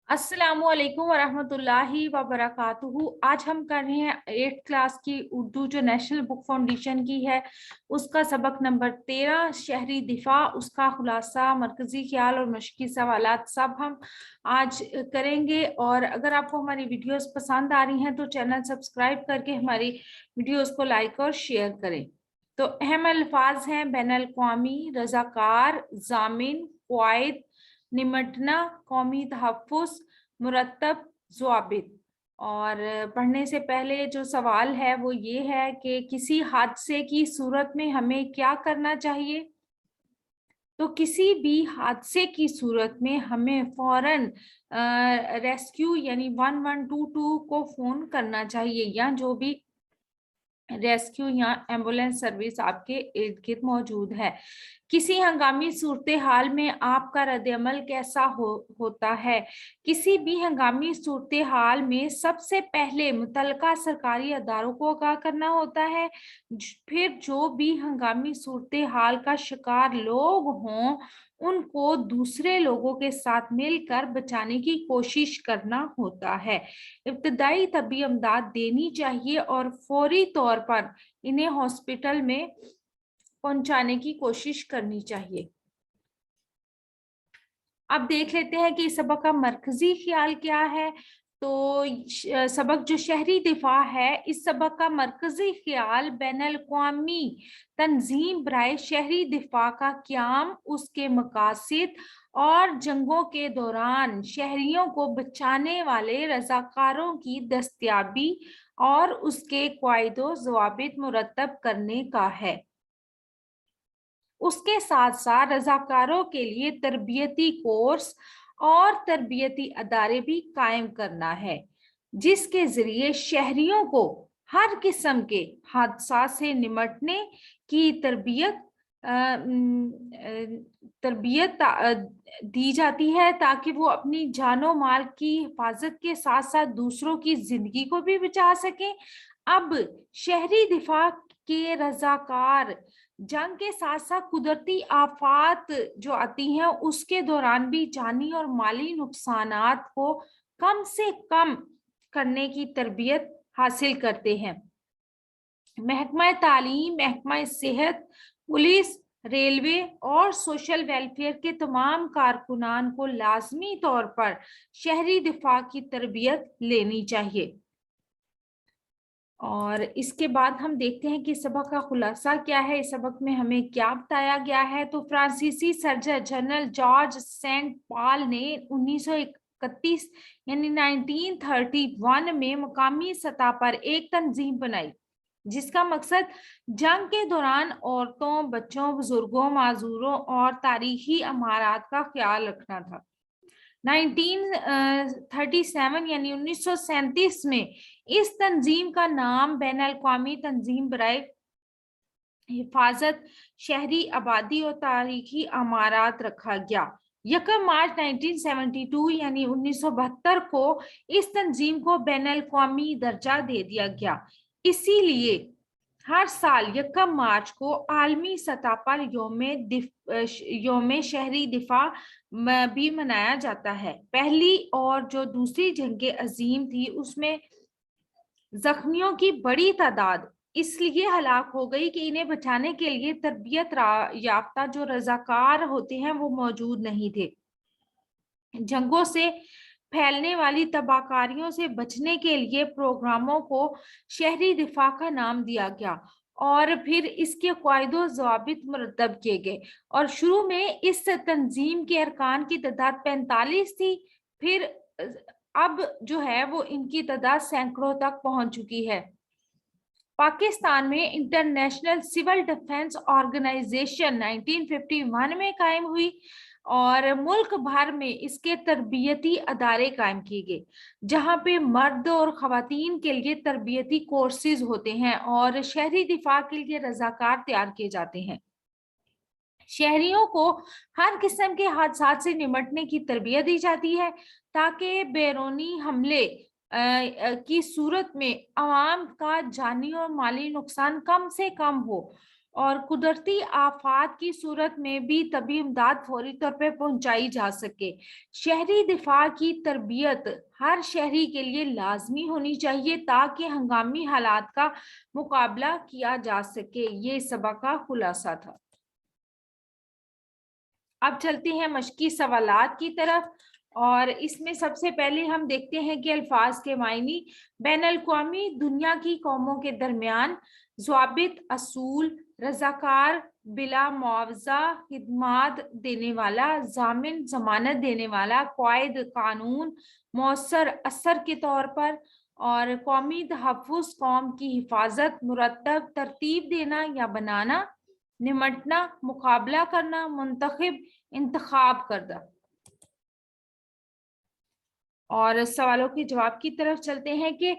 अस्सलामुअलैकुम वरहमतुल्लाहि वबरकातुहू। आज हम कर रहे हैं 8th क्लास की उर्दू जो नेशनल बुक फाउंडेशन की है उसका सबक नंबर 13 शहरी दिफा, उसका खुलासा, मरकजी ख्याल और मशकी सवालात सब हम आज करेंगे। और अगर आपको हमारी वीडियोस पसंद आ रही हैं तो चैनल सब्सक्राइब करके हमारी वीडियोस को लाइक और शेयर करें। तो अहम अल्फाज हैं बैनुल अक़वामी, रज़ाकार, जामिन, क़वाइद, निमटना, कौमी तहफ़्फ़ुज़, मुरत्तब, ज़वाबित। और पढ़ने से पहले जो सवाल है वो ये है कि किसी हादसे की सूरत में हमें क्या करना चाहिए। तो किसी भी हादसे की सूरत में हमें फौरन रेस्क्यू यानी 1122 को फोन करना चाहिए, या जो भी रेस्क्यू या एम्बुलेंस सर्विस आपके इर्द गिर्द मौजूद है। किसी हंगामी सूरत हाल में आपका रद्द-ए-अमल कैसा होता है। किसी भी हंगामी सूरत हाल में सबसे पहले मुतल्लिका सरकारी अदारों को आगाह करना होता है। फिर जो भी हंगामी सूरत हाल का शिकार लोग हों उनको दूसरे लोगों के साथ मिलकर बचाने की कोशिश करना होता है। इब्तदाई तबी इमदाद देनी चाहिए और फौरी तौर पर इन्हें हॉस्पिटल में पहुंचाने की कोशिश करनी चाहिए। अब देख लेते हैं कि इस सबक का मरकजी ख्याल क्या है। तो सबक जो शहरी दिफा है, इस सबक का मरकजी ख्याल बैनुल अक़वामी तंजीम बराए शहरी दिफा का क़याम, उसके मकासद और जंगों के दौरान शहरियों को बचाने वाले रज़ाकारों की दस्तयाबी और उसके क़वाइदो ज़वाबित मुरत्तब करने का है। उसके साथ साथ रज़ाकारों के लिए तरबियती कोर्स और तरबियती अदारे भी कायम करना है, जिसके जरिए शहरियों को हर किस्म के हादसा से निमटने की तरबियत दी जाती है, ताकि वो अपनी जानो माल की हिफाजत के साथ साथ दूसरों की जिंदगी को भी बचा सकें। अब शहरी दिफा के रज़ाकार जंग के साथ साथ कुदरती आफात जो आती हैं उसके दौरान भी जानी और माली नुकसानात को कम से कम करने की तरबियत हासिल करते हैं। महकमा तालीम, महकमा सेहत, पुलिस, रेलवे और सोशल वेलफेयर के तमाम कारकुनान को लाजमी तौर पर शहरी दिफा की तरबियत लेनी चाहिए। और इसके बाद हम देखते हैं कि सबक का खुलासा क्या है, इस सबक में हमें क्या बताया गया है। तो फ्रांसीसी surgeon general George Saint Paul ने 1931 यानी 1931 में मुकामी सतह पर एक तंजीम बनाई जिसका मकसद जंग के दौरान औरतों, बच्चों, बुजुर्गों, माजूरों और तारीखी इमारत का ख्याल रखना था। 1937 यानी 1937 में इस तंजीम का नाम बैनुल अक़वामी तंजीम बराए हिफाजत शहरी आबादी और तारीखी इमारत रखा गया। 1 मार्च 1972 यानी 1972 को इस तंजीम को बैनुल अक़वामी दर्जा दे दिया गया। इसीलिए हर साल 1 मार्च को आलमी सतह पर योम शहरी दिफा भी मनाया जाता है। पहली और जो दूसरी जंग अजीम थी उसमें जख्मियों की बड़ी तादाद इसलिए हलाक हो गई कि इन्हें बचाने के लिए तरबियत याफ्ता जो रज़ाकार होते हैं वो मौजूद नहीं थे। जंगों से फैलने वाली तबाहकारियों से बचने के लिए प्रोग्रामों को शहरी दिफा का नाम दिया गया और फिर इसके क़वाइदो ज़वाबित मुरत्तब किए गए। और शुरू में इस तंजीम के अरकान की तादाद 45 थी, फिर अब जो है वो इनकी तादाद सैकड़ों तक पहुंच चुकी है। पाकिस्तान में इंटरनेशनल सिविल डिफेंस ऑर्गेनाइजेशन 1951 में कायम हुई और मुल्क भर में इसके तरबियती अदारे कायम किए गए, जहां पे मर्द और खवातीन के लिए तरबियती कोर्सेज होते हैं और शहरी दिफा के लिए रज़ाकार तैयार किए जाते हैं। शहरियों को हर किस्म के हादसा से निमटने की तरबियत दी जाती है ताकि बैरूनी हमले की सूरत में आवाम का जानी और माली नुकसान कम से कम हो और कुदरती आफात की सूरत में भी तभी इमदाद फौरी तौर पे पहुंचाई जा सके। शहरी दिफा की तरबियत हर शहरी के लिए लाजमी होनी चाहिए ताकि हंगामी हालात का मुकाबला किया जा सके। ये सबक का खुलासा था। अब चलते हैं मश्की सवालात की तरफ, और इसमें सबसे पहले हम देखते हैं कि अल्फाज के मायनी। बैनुल-अक़वामी दुनिया की कौमों के दरमियान ज़वाबित, असूल, रज़ाकार, बिला मुआवजा खिदमात देने वाला, जामिन जमानत देने वाला, क़वाइद कानून, मौसर असर के तौर पर, और कौमी तहफ़्फ़ुज़ कौम की हिफाजत, मुरतब तरतीब देना या बनाना, निमटना, मुकाबला करना, मुंतखब इंतखाब करना। और सवालों के जवाब की तरफ चलते हैं कि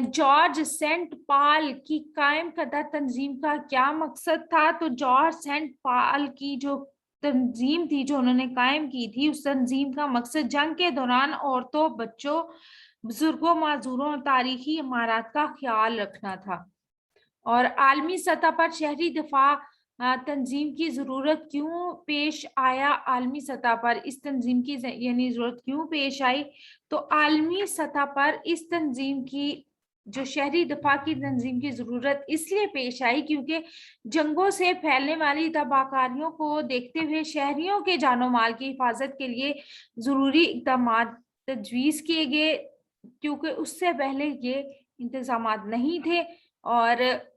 जॉर्ज सेंट पॉल की कायम करदा तंजीम का क्या मकसद था। तो जॉर्ज सेंट पॉल की जो तंजीम थी, जो उन्होंने कायम की थी, उस तंजीम का मकसद जंग के दौरान औरतों, बच्चों, बुजुर्गों, माजूरों और तारीखी इमारत का ख्याल रखना था। और आलमी सतह पर शहरी दिफा तंजीम की ज़रूरत क्यों पेश आया। आलमी सतह पर इस तंजीम की यानी ज़रूरत क्यों पेश आई। तो आलमी सतह पर इस तंजीम की, जो शहरी दिफा की तंजीम की ज़रूरत इसलिए पेश आई क्योंकि जंगों से फैलने वाली तबाहकारियों को देखते हुए शहरियों के जानो माल की हिफाजत के लिए ज़रूरी इक़दाम तजवीज़ किए गए, क्योंकि उससे पहले ये इंतज़ामात नहीं थे। और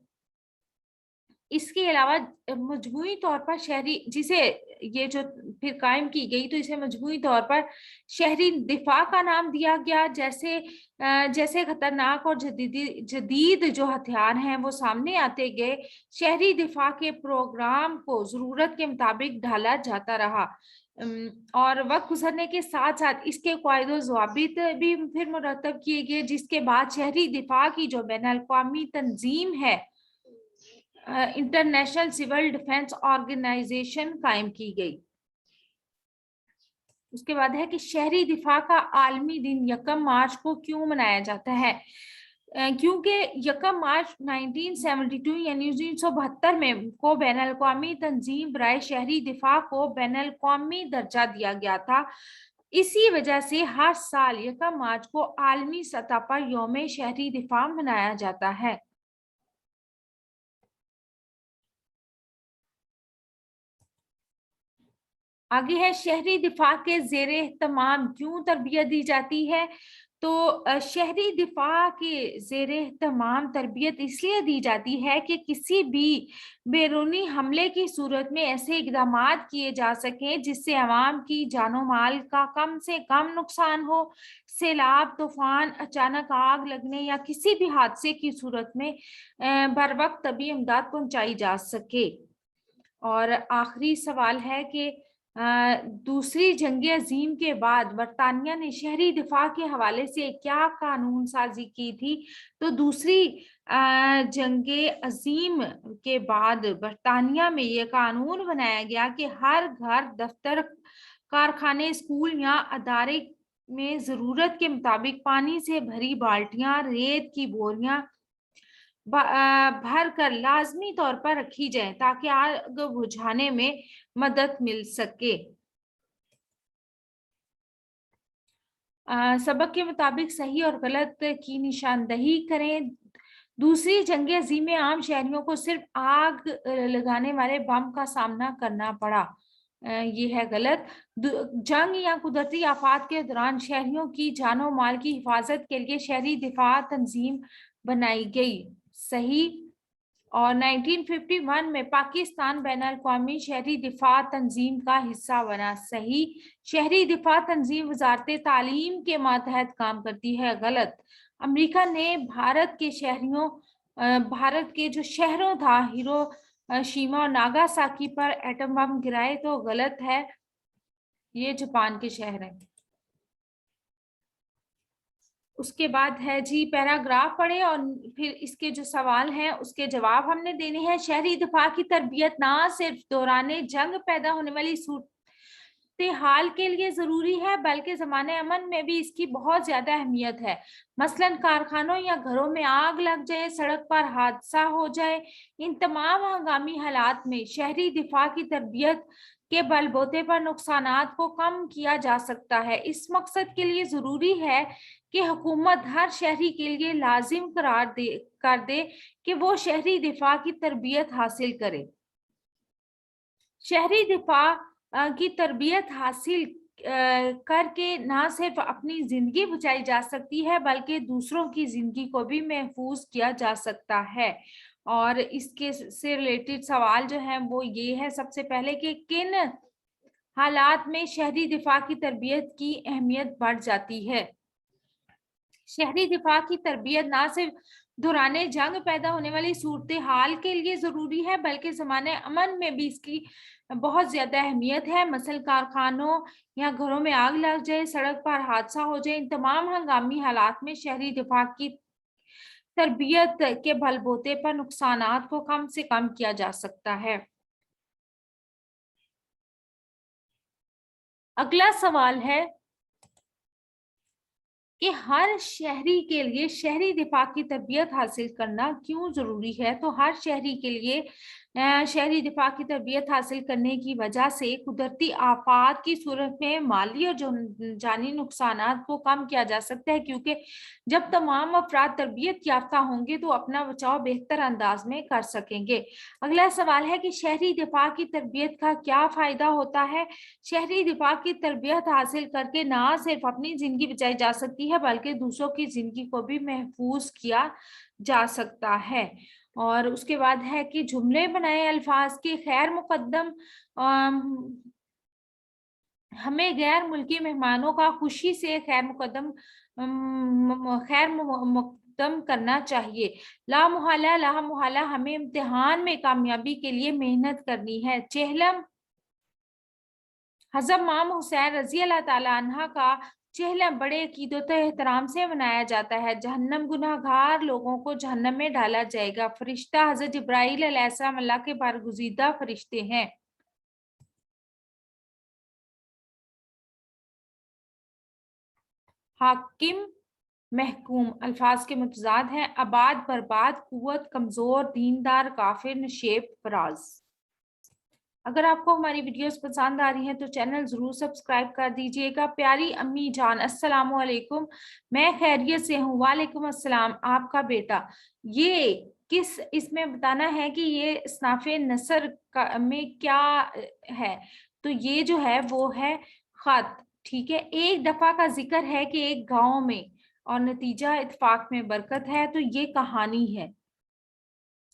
इसके अलावा मजमूई तौर पर शहरी, जिसे ये जो फिर कायम की गई, तो इसे मजमूई तौर पर शहरी दिफा का नाम दिया गया। जैसे खतरनाक और जदीद जो हथियार हैं वो सामने आते गए, शहरी दिफा के प्रोग्राम को ज़रूरत के मुताबिक ढाला जाता रहा। और वक्त गुजरने के साथ साथ इसके क़वाइद व ज़वाबित भी फिर मुरतब किए गए, जिसके बाद शहरी दिफा की जो बैनुल-अक़वामी तंजीम है, इंटरनेशनल सिविल डिफेंस ऑर्गेनाइजेशन कायम की गई। उसके बाद है कि शहरी दिफा का आलमी दिन 1 मार्च को क्यों मनाया जाता है। क्योंकि 1 मार्च 1972 यानी 1972 में को बैनुल-अक़वामी तंजीम बराए शहरी दिफा को बैनुल-अक़वामी दर्जा दिया गया था। इसी वजह से हर साल 1 मार्च को आलमी सतह पर यौम शहरी दिफा मनाया जाता है। आगे है शहरी दिफा के ज़ेरे एहतमाम क्यों तरबियत दी जाती है। तो शहरी दिफा के ज़ेरे एहतमाम तरबियत इसलिए दी जाती है कि किसी भी बैरूनी हमले की सूरत में ऐसे इक़दामात किए जा सकें जिससे अवाम की जानो माल का कम से कम नुकसान हो। सैलाब, तूफान, अचानक आग लगने या किसी भी हादसे की सूरत में बर वक्त तभी इमदाद पहुंचाई जा सके। और आखिरी सवाल है कि दूसरी जंग अजीम के बाद बरतानिया ने शहरी दिफा के हवाले से क्या कानून साजी की थी। तो दूसरी जंग अजीम के बाद बरतानिया में ये कानून बनाया गया कि हर घर, दफ्तर, कारखाने, स्कूल या अदारे में ज़रूरत के मुताबिक पानी से भरी बाल्टियां, रेत की बोरियां भर कर लाजमी तौर पर रखी जाए ताकि आग बुझाने में मदद मिल सके। सबक के मुताबिक सही और गलत की निशानदही करें। दूसरी जंग अज़ीम में आम शहरियों को सिर्फ आग लगाने वाले बम का सामना करना पड़ा, ये है गलत। जंग या कुदरती आफात के दौरान शहरियों की जानो माल की हिफाजत के लिए शहरी दिफा तंजीम बनाई गई, सही। और 1951 में पाकिस्तान बैनुल-अक़वामी शहरी दिफा तंजीम का हिस्सा बना, सही। शहरी दिफा तंजीम वजारत तालीम के मातहत काम करती है, गलत। अमेरिका ने भारत के जो शहरों था हिरोशिमा और नागासाकी पर एटम बम गिराए, तो गलत है, ये जापान के शहर हैं। उसके बाद है जी पैराग्राफ पढ़े और फिर इसके जो सवाल हैं उसके जवाब हमने देने हैं। शहरी दिफा की तरबियत ना सिर्फ दौरान जंग पैदा होने वाली सूरत हाल के लिए जरूरी है बल्कि ज़माने अमन में भी इसकी बहुत ज्यादा अहमियत है। मसलन कारखानों या घरों में आग लग जाए, सड़क पर हादसा हो जाए, इन तमाम हंगामी हालात में शहरी दिफा की तरबियत के बलबूते पर नुकसानात को कम किया जा सकता है। इस मकसद के लिए जरूरी है कि हुकूमत हर शहरी के लिए लाजिम कर दे कि वो शहरी दिफा की तरबियत हासिल करे। शहरी दिफा की तरबियत हासिल करके ना सिर्फ अपनी जिंदगी बचाई जा सकती है बल्कि दूसरों की जिंदगी को भी महफूज किया जा सकता है। और इसके से रिलेटेड सवाल जो है वो ये है सबसे पहले कि किन हालात में शहरी दिफा की तरबियत की अहमियत बढ़ जाती है। शहरी दिफा की तरबियत ना सिर्फ दौराने जंग पैदा होने वाली सूरत हाल के लिए जरूरी है बल्कि ज़माने अमन में भी इसकी बहुत ज्यादा अहमियत है। मसल कारखानों या घरों में आग लग जाए, सड़क पर हादसा हो जाए, इन तमाम हंगामी हालात में शहरी दिफा की तरबियत के बलबूते पर नुकसानात को कम से कम किया जा सकता है। अगला सवाल है कि हर शहरी के लिए शहरी दिफा की तरबियत हासिल करना क्यों जरूरी है। तो हर शहरी के लिए शहरी दिफा की तरबियत हासिल करने की वजह से कुदरती आफात की सूरत में माली और जानी नुकसानात को कम किया जा सकता है, क्योंकि जब तमाम अफराद तरबियत याफ्ता होंगे तो अपना बचाव बेहतर अंदाज में कर सकेंगे। अगला सवाल है कि शहरी दिफा की तरबियत का क्या फायदा होता है। शहरी दिफा की तरबियत हासिल करके ना सिर्फ अपनी जिंदगी बचाई जा सकती है बल्कि दूसरों की जिंदगी को भी महफूज किया जा सकता है। और उसके बाद है कि जुमले बनाए अल्फाज के खैर मुकद्दम हमें गैर मुल्की मेहमानों का खुशी से खैर मुकद्दम करना चाहिए। ला मुहाला हमें इम्तिहान में कामयाबी के लिए मेहनत करनी है। चेहलम हज़रत इमाम हुसैन रजी अल्लाह ताला अन्हा का चेहलम बड़े अकीदत एहतराम से मनाया जाता है। जहन्नम गुनाहगार लोगों को जहन्नम में डाला जाएगा। फरिश्ता हज़रत जिब्राइल अलैहिस्सलाम अल्लाह के बरगुज़ीदा फरिश्ते हैं। हाकिम महकूम अल्फाज के मुतजाद हैं। आबाद बर्बाद, कुव्वत कमजोर, दीनदार काफिर, नशेब फराज। अगर आपको हमारी वीडियोस पसंद आ रही हैं तो चैनल जरूर सब्सक्राइब कर दीजिएगा। प्यारी अम्मी जान अस्सलाम वालेकुम, मैं खैरियत से हूँ। वालेकुम अस्सलाम। आपका बेटा ये किस इसमें बताना है कि ये इस्नाफे नसर में क्या है। तो ये जो है वो है खत। ठीक है, एक दफा का जिक्र है कि एक गांव में और नतीजा इत्तेफाक में बरकत है। तो ये कहानी है।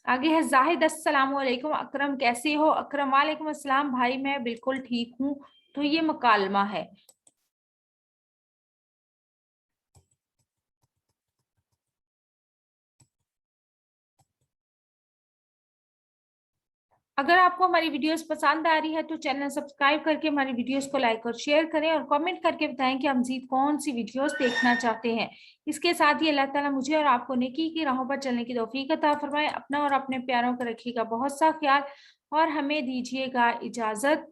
आगे है जाहिद अस्सलाम वालेकुम, अकरम कैसे हो। अकरम वालेकुम अस्सलाम भाई, मैं बिल्कुल ठीक हूँ। तो ये मुकालमा है। अगर आपको हमारी वीडियोस पसंद आ रही है तो चैनल सब्सक्राइब करके हमारी वीडियोस को लाइक और शेयर करें और कमेंट करके बताएं कि हम मज़ीद कौन सी वीडियोस देखना चाहते हैं। इसके साथ ही अल्लाह ताला मुझे और आपको नेकी की राहों पर चलने की तौफीक अता फरमाए। अपना और अपने प्यारों का रखिएगा बहुत सा ख्याल और हमें दीजिएगा इजाजत।